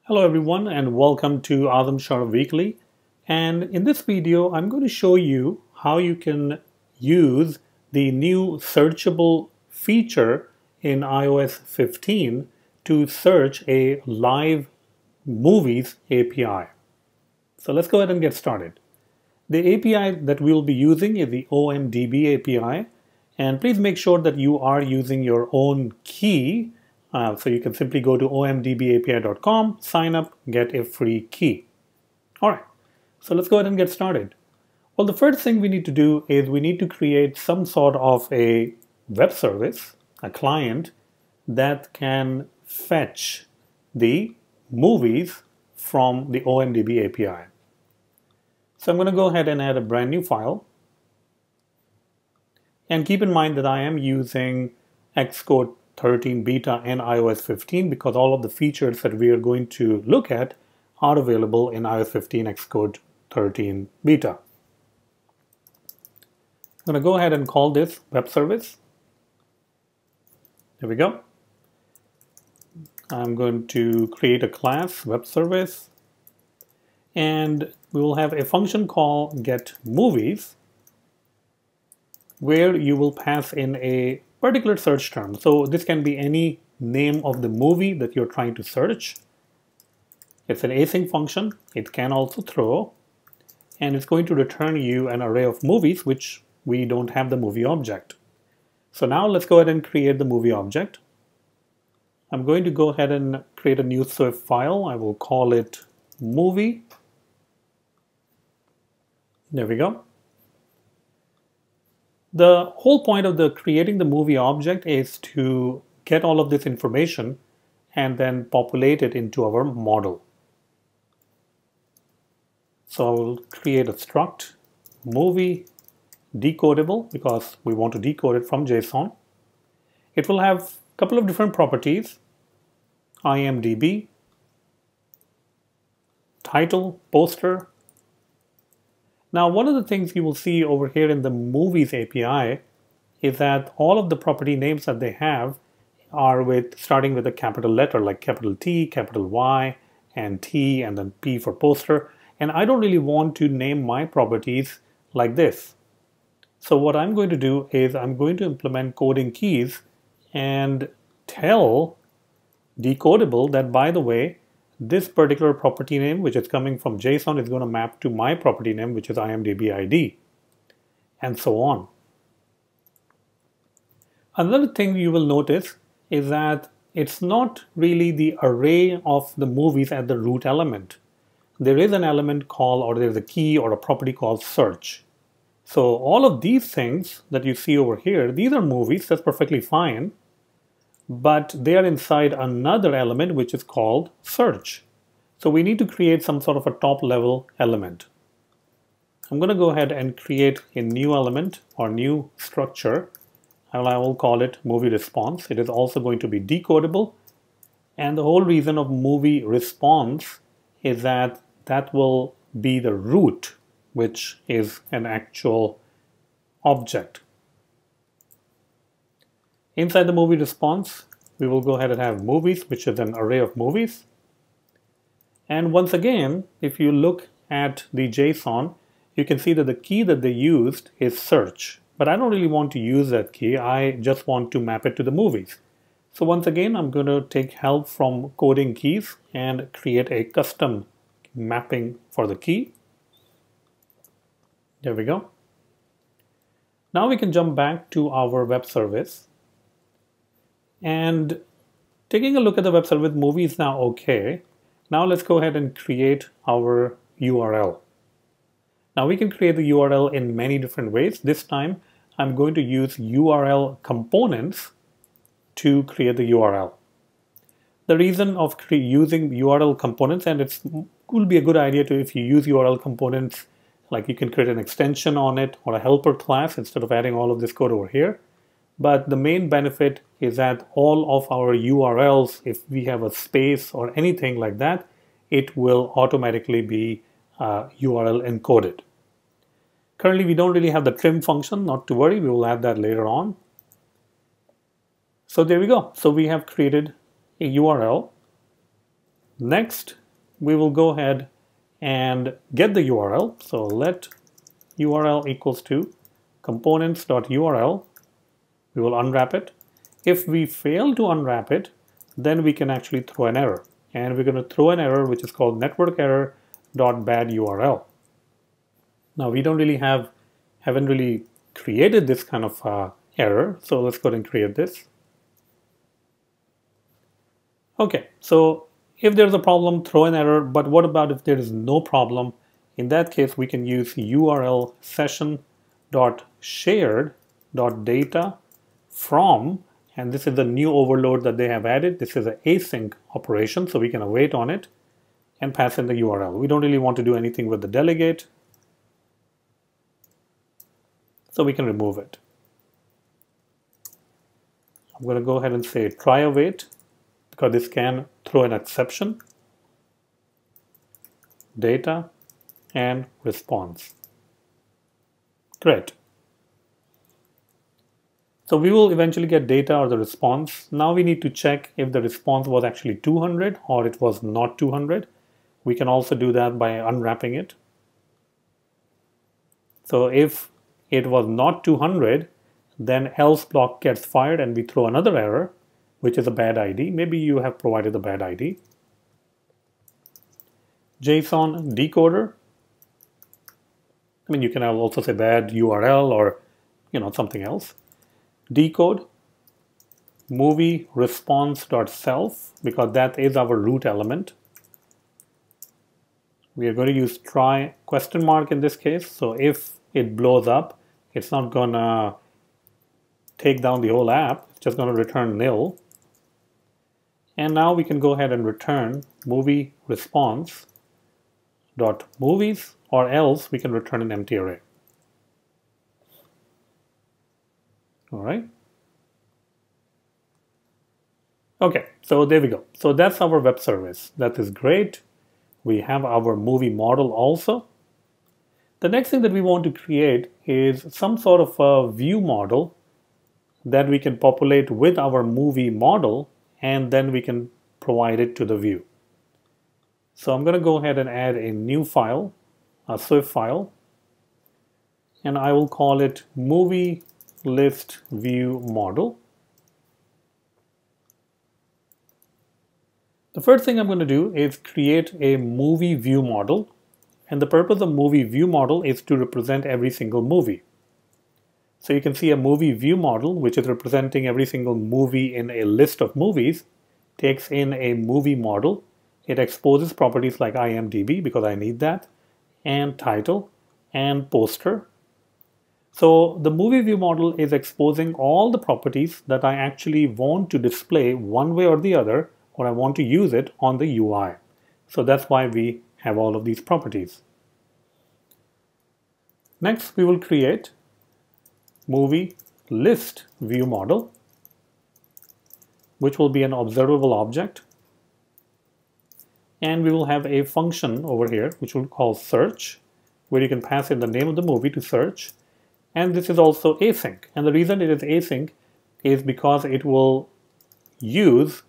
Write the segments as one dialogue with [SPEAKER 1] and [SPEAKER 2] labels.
[SPEAKER 1] Hello everyone and welcome to Azam Shah Weekly. And in this video, I'm going to show you how you can use the new searchable feature in iOS 15 to search a live movies API. So let's go ahead and get started. The API that we'll be using is the OMDB API. And please make sure that you are using your own key. So you can simply go to omdbapi.com, sign up, get a free key. All right, so let's go ahead and get started. Well, the first thing we need to do is we need to create some sort of a web service, a client that can fetch the movies from the OMDB API. So I'm going to go ahead and add a brand new file. And keep in mind that I am using Xcode 13 beta and iOS 15 because all of the features that we are going to look at are available in iOS 15 Xcode 13 beta. I'm going to go ahead and call this web service. There we go. I'm going to create a class web service and we will have a function called getMovies where you will pass in a particular search term. So this can be any name of the movie that you're trying to search. It's an async function. It can also throw, and it's going to return you an array of movies, which we don't have the movie object. So now let's go ahead and create the movie object. I'm going to go ahead and create a new Swift file. I will call it movie. There we go. The whole point of creating the movie object is to get all of this information and then populate it into our model. So I will create a struct movie decodable because we want to decode it from JSON. It will have a couple of different properties: IMDb, title, poster. Now, one of the things you will see over here in the Movies API is that all of the property names that they have are starting with a capital letter like capital T, capital Y, and T, and then P for poster. And I don't really want to name my properties like this. So what I'm going to do is I'm going to implement coding keys and tell Decodable that, by the way, this particular property name, which is coming from JSON, is going to map to my property name, which is IMDb ID, and so on. Another thing you will notice is that it's not really the array of the movies at the root element. There is an element called, or there's a key or a property called search. So all of these things that you see over here, these are movies, that's perfectly fine. But they are inside another element which is called search. So we need to create some sort of a top level element. I'm going to go ahead and create a new element or new structure. I will call it movie response. It is also going to be decodable. And the whole reason of movie response is that that will be the root, which is an actual object. Inside the movie response, we will go ahead and have movies, which is an array of movies. And once again, if you look at the JSON, you can see that the key that they used is search. But I don't really want to use that key. I just want to map it to the movies. So once again, I'm going to take help from coding keys and create a custom mapping for the key. There we go. Now we can jump back to our web service. And taking a look at the web service, movie is now okay. Now let's go ahead and create our URL. Now we can create the URL in many different ways. This time I'm going to use URL components to create the URL. The reason of using URL components, and it will be a good idea to, if you use URL components, like you can create an extension on it or a helper class instead of adding all of this code over here. But the main benefit is that all of our URLs, if we have a space or anything like that, it will automatically be URL encoded. Currently, we don't really have the trim function. Not to worry, we will add that later on. So there we go. So we have created a URL. Next, we will go ahead and get the URL. So let URL equals to components.url. We will unwrap it. If we fail to unwrap it, then we can actually throw an error. And we're going to throw an error which is called network error.bad URL. Now we haven't really created this kind of error. So let's go ahead and create this. Okay, so if there's a problem, throw an error. But what about if there is no problem? In that case, we can use URL session.shared.data from, and this is the new overload that they have added. This is an async operation, so we can await on it and pass in the URL. We don't really want to do anything with the delegate, so we can remove it. I'm going to go ahead and say try await, because this can throw an exception, data, and response. Great. So we will eventually get data or the response. Now we need to check if the response was actually 200 or it was not 200. We can also do that by unwrapping it. So if it was not 200, then else block gets fired and we throw another error, which is a bad ID. Maybe you have provided the bad ID. JSON decoder. I mean, you can also say bad URL or something else. Decode movie response.self, because that is our root element. We are going to use try ? in this case. So if it blows up, it's not going to take down the whole app. It's just going to return nil. And now we can go ahead and return movie response.movies, or else we can return an empty array. All right. Okay, so there we go. So that's our web service. That is great. We have our movie model also. The next thing that we want to create is some sort of a view model that we can populate with our movie model, and then we can provide it to the view. So I'm going to go ahead and add a new file, a Swift file, and I will call it movie list view model. The first thing I'm going to do is create a movie view model, and the purpose of movie view model is to represent every single movie. So you can see a movie view model, which is representing every single movie in a list of movies, takes in a movie model. It exposes properties like IMDb, because I need that, and title, and poster. So the movie view model is exposing all the properties that I actually want to display one way or the other, or I want to use it on the UI. So that's why we have all of these properties. Next, we will create movie list view model, which will be an observable object. And we will have a function over here, which we'll call search, where you can pass in the name of the movie to search. And this is also async. And the reason it is async is because it will use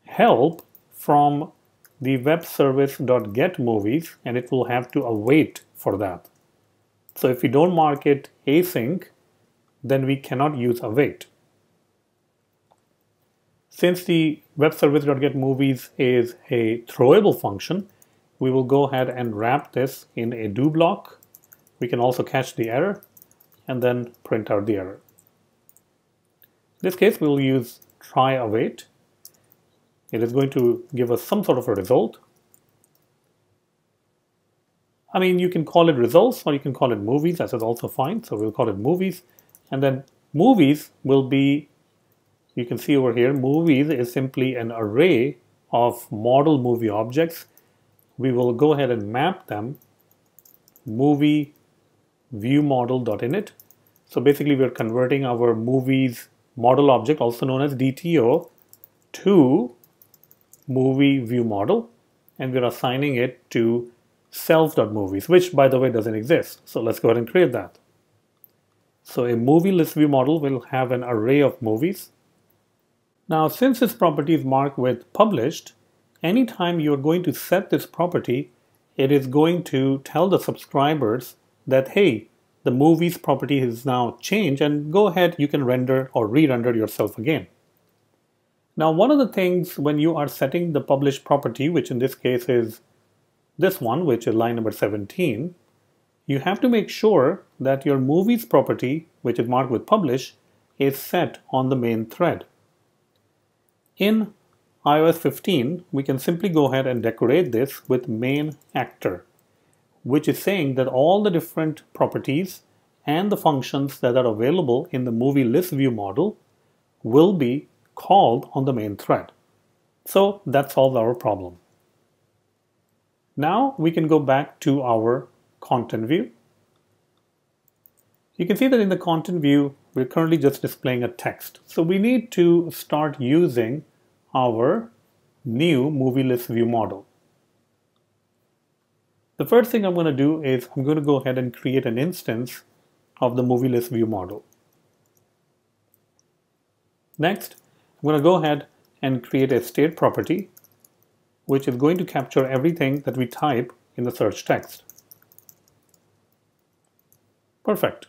[SPEAKER 1] help from the web service.getMovies, and it will have to await for that. So if we don't mark it async, then we cannot use await. Since the web service.getMovies is a throwable function, we will go ahead and wrap this in a do block. We can also catch the error and then print out the error. In this case, we will use try await. It is going to give us some sort of a result. I mean, you can call it results or you can call it movies. That is also fine. So we'll call it movies. And then movies will be, you can see over here, movies is simply an array of model movie objects. We will go ahead and map them movie view model.init. So basically we're converting our movies model object, also known as DTO, to movie view model, and we're assigning it to self.movies, which by the way doesn't exist. So let's go ahead and create that. So a movie list view model will have an array of movies. Now, since this property is marked with published, anytime you're going to set this property, it is going to tell the subscribers that, hey, the movies property is now changed, and go ahead, you can render or re-render yourself again. Now, one of the things when you are setting the publish property, which in this case is this one, which is line number 17, you have to make sure that your movies property, which is marked with publish, is set on the main thread. In iOS 15, we can simply go ahead and decorate this with main actor, which is saying that all the different properties and the functions that are available in the movie list view model will be called on the main thread. So that solves our problem. Now we can go back to our content view. You can see that in the content view, we're currently just displaying a text. So we need to start using our new movie list view model. The first thing I'm going to do is I'm going to go ahead and create an instance of the movie list view model. Next, I'm going to go ahead and create a state property, which is going to capture everything that we type in the search text. Perfect.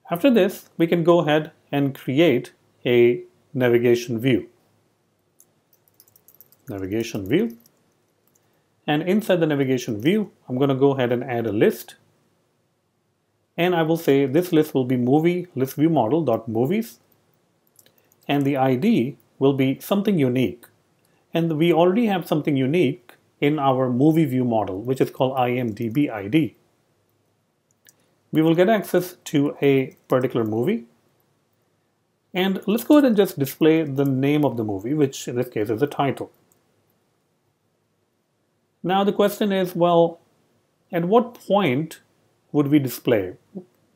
[SPEAKER 1] After this, we can go ahead and create a navigation view. Navigation view. And inside the navigation view, I'm going to go ahead and add a list. And I will say this list will be movie list view model.movies. And the ID will be something unique. And we already have something unique in our movie view model, which is called IMDb ID. We will get access to a particular movie. And let's go ahead and just display the name of the movie, which in this case is the title. Now the question is, well, at what point would we display?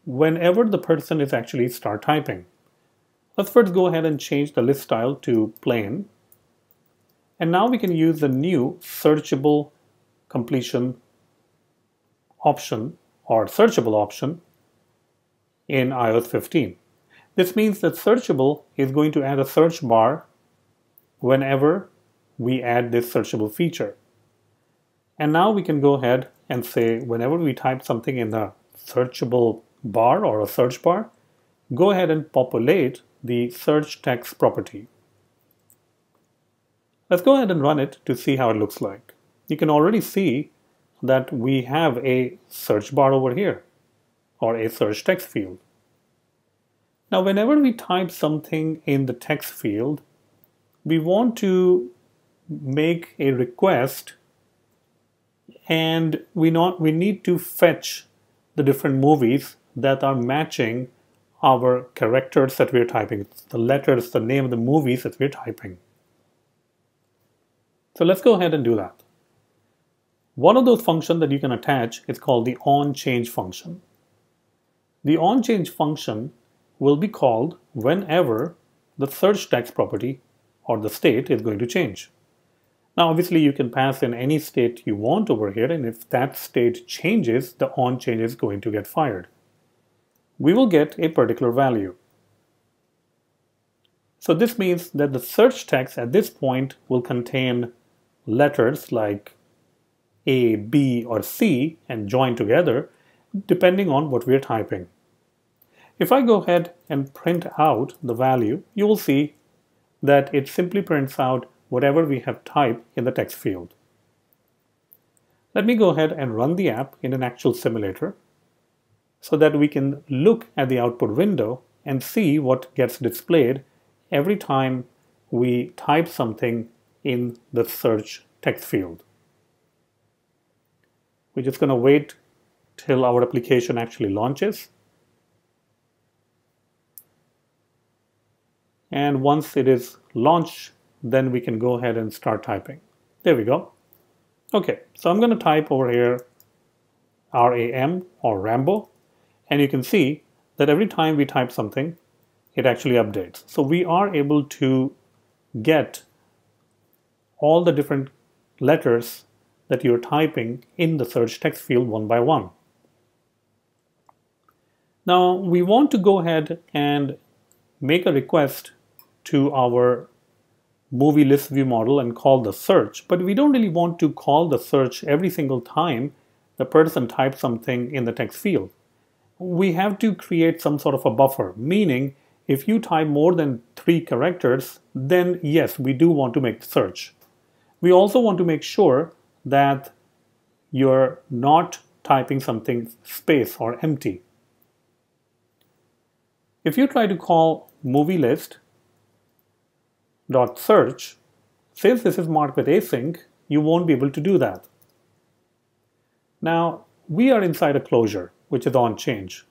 [SPEAKER 1] Whenever the person is actually start typing. Let's first go ahead and change the list style to plain. And now we can use the new searchable completion option or searchable option in iOS 15. This means that searchable is going to add a search bar whenever we add this searchable feature. And now we can go ahead and say whenever we type something in the searchable bar or a search bar, go ahead and populate the search text property. Let's go ahead and run it to see how it looks like. You can already see that we have a search bar over here or a search text field. Now, whenever we type something in the text field, we want to make a request and we need to fetch the different movies that are matching our characters that we're typing, the letters, the name of the movies that we're typing. So let's go ahead and do that. One of those functions that you can attach is called the Onchange function. The Onchange function will be called whenever the search text property or the state is going to change. Now, obviously, you can pass in any state you want over here, and if that state changes, the Onchange is going to get fired. We will get a particular value. So this means that the search text at this point will contain letters like A, B, or C and join together depending on what we're typing. If I go ahead and print out the value, you will see that it simply prints out whatever we have typed in the text field. Let me go ahead and run the app in an actual simulator so that we can look at the output window and see what gets displayed every time we type something in the search text field. We're just going to wait till our application actually launches. And once it is launched, then we can go ahead and start typing. There we go. Okay, so I'm going to type over here RAM or Rambo, and you can see that every time we type something, it actually updates. So we are able to get all the different letters that you're typing in the search text field one by one. Now we want to go ahead and make a request to our movie list view model and call the search, but we don't really want to call the search every single time the person types something in the text field. We have to create some sort of a buffer, meaning if you type more than 3 characters, then yes, we do want to make the search. We also want to make sure that you're not typing something space or empty. If you try to call movie list dot search, since this is marked with async, you won't be able to do that. Now, we are inside a closure, which is Onchange.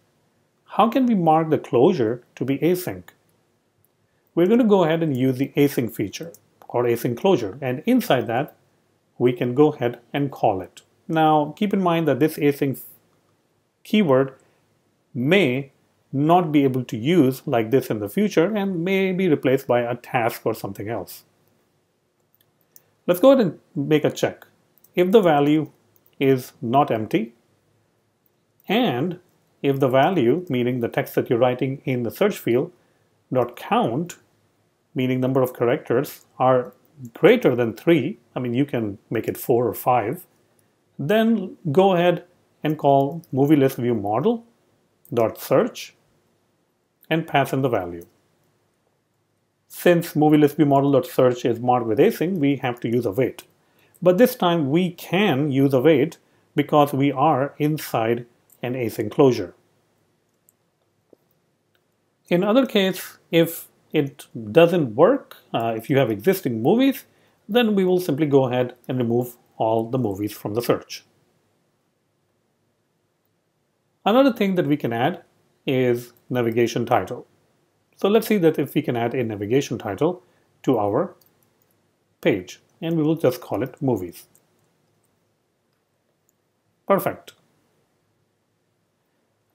[SPEAKER 1] How can we mark the closure to be async? We're going to go ahead and use the async feature or async closure, and inside that, we can go ahead and call it. Now, keep in mind that this async keyword may not be able to use like this in the future and may be replaced by a task or something else. Let's go ahead and make a check. If the value is not empty, and if the value, meaning the text that you're writing in the search field, dot count, meaning number of characters, are greater than 3, I mean you can make it 4 or 5, then go ahead and call movie list view model dot search and pass in the value. Since movie list view model dot search is marked with async, we have to use await. But this time we can use await because we are inside an async closure. In other case, if it doesn't work, if you have existing movies, then we will simply go ahead and remove all the movies from the search. Another thing that we can add is navigation title. So let's see that if we can add a navigation title to our page, and we will just call it movies. Perfect.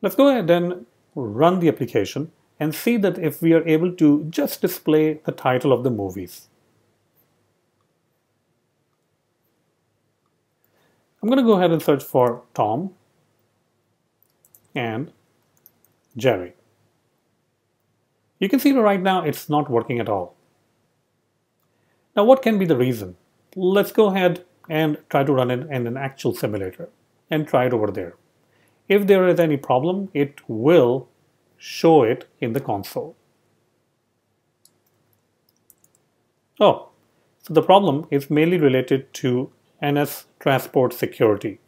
[SPEAKER 1] Let's go ahead and run the application and see that if we are able to just display the title of the movies. I'm going to go ahead and search for Tom and Jerry. You can see that right now it's not working at all. Now what can be the reason? Let's go ahead and try to run it in an actual simulator and try it over there. If there is any problem, it will show it in the console. Oh, so the problem is mainly related to NS transport security.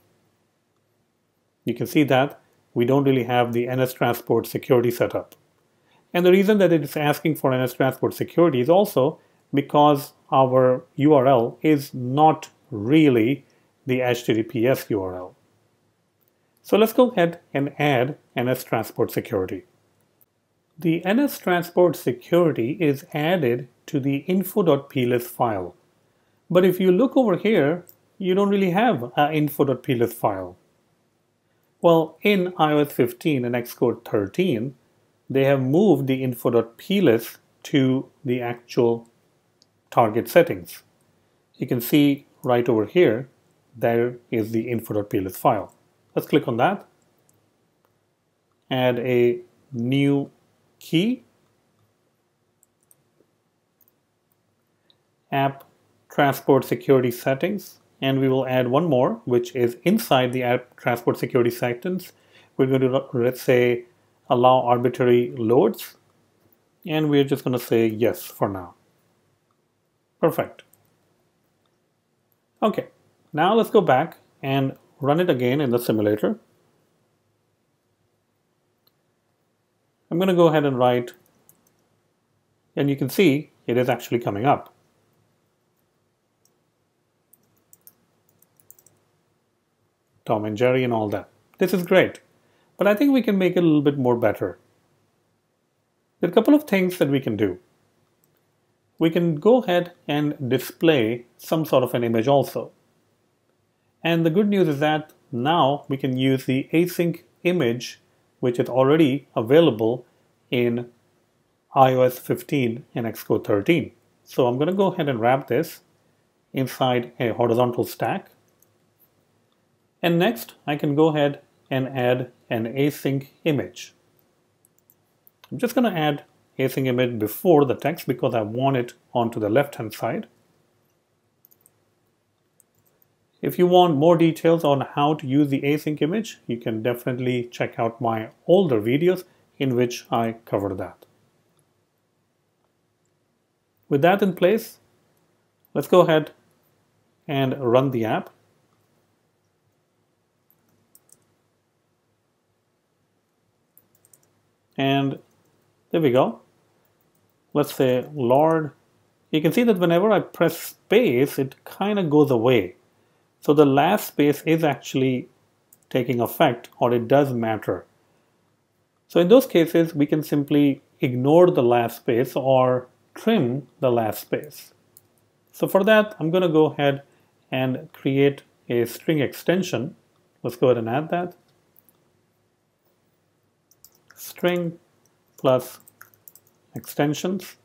[SPEAKER 1] You can see that we don't really have the NS transport security set up. And the reason that it is asking for NS transport security is also because our URL is not really the HTTPS URL. So let's go ahead and add NS transport security. The NS transport security is added to the info.plist file. But if you look over here, you don't really have an info.plist file. Well, in iOS 15 and Xcode 13, they have moved the info.plist to the actual target settings. You can see right over here, there is the info.plist file. Let's click on that. Add a new key. App transport security settings. And we will add one more, which is inside the app transport security settings. We're going to, let's say, allow arbitrary loads. And we're just going to say yes for now. Perfect. Okay, now let's go back and run it again in the simulator. I'm going to go ahead and write, and you can see it is actually coming up. Tom and Jerry and all that. This is great, but I think we can make it a little bit more better. There are a couple of things that we can do. We can go ahead and display some sort of an image also. And the good news is that now we can use the async image, which is already available in iOS 15 and Xcode 13. So I'm going to go ahead and wrap this inside a horizontal stack. And next, I can go ahead and add an async image. I'm just going to add async image before the text because I want it onto the left-hand side. If you want more details on how to use the async image, you can definitely check out my older videos in which I cover that. With that in place, let's go ahead and run the app. And there we go. Let's say Lord. You can see that whenever I press space, it kind of goes away. So the last space is actually taking effect, or it does matter. So in those cases, we can simply ignore the last space or trim the last space. So for that, I'm going to go ahead and create a string extension. Let's go ahead and add that. String plus extensions.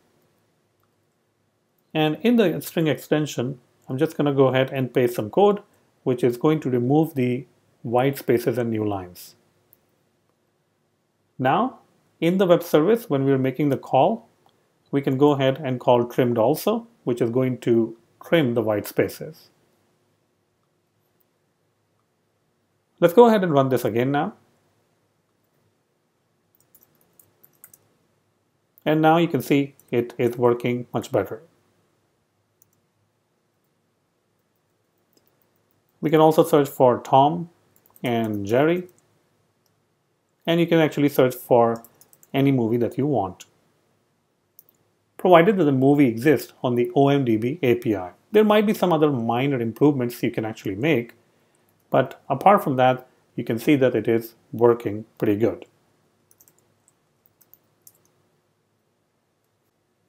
[SPEAKER 1] And in the string extension, I'm just going to go ahead and paste some code, which is going to remove the white spaces and new lines. Now, in the web service, when we're making the call, we can go ahead and call trimmed also, which is going to trim the white spaces. Let's go ahead and run this again now. And now you can see it is working much better. We can also search for Tom and Jerry. And you can actually search for any movie that you want, provided that the movie exists on the OMDB API. There might be some other minor improvements you can actually make, but apart from that, you can see that it is working pretty good.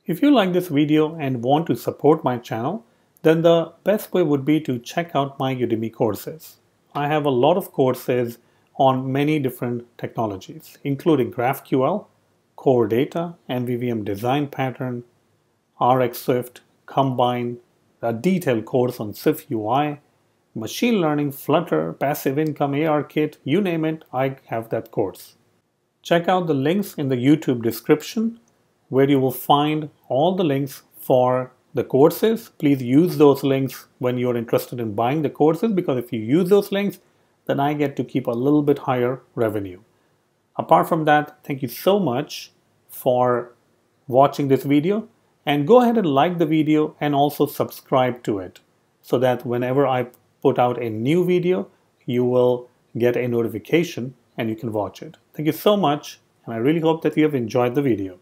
[SPEAKER 1] If you like this video and want to support my channel, then the best way would be to check out my Udemy courses. I have a lot of courses on many different technologies, including GraphQL, Core Data, MVVM Design Pattern, RxSwift, Combine, a detailed course on SwiftUI, Machine Learning, Flutter, Passive Income, ARKit, you name it, I have that course. Check out the links in the YouTube description where you will find all the links for the courses. Please use those links when you're interested in buying the courses, because if you use those links, then I get to keep a little bit higher revenue. Apart from that, thank you so much for watching this video, and go ahead and like the video and also subscribe to it so that whenever I put out a new video, you will get a notification and you can watch it. Thank you so much, and I really hope that you have enjoyed the video.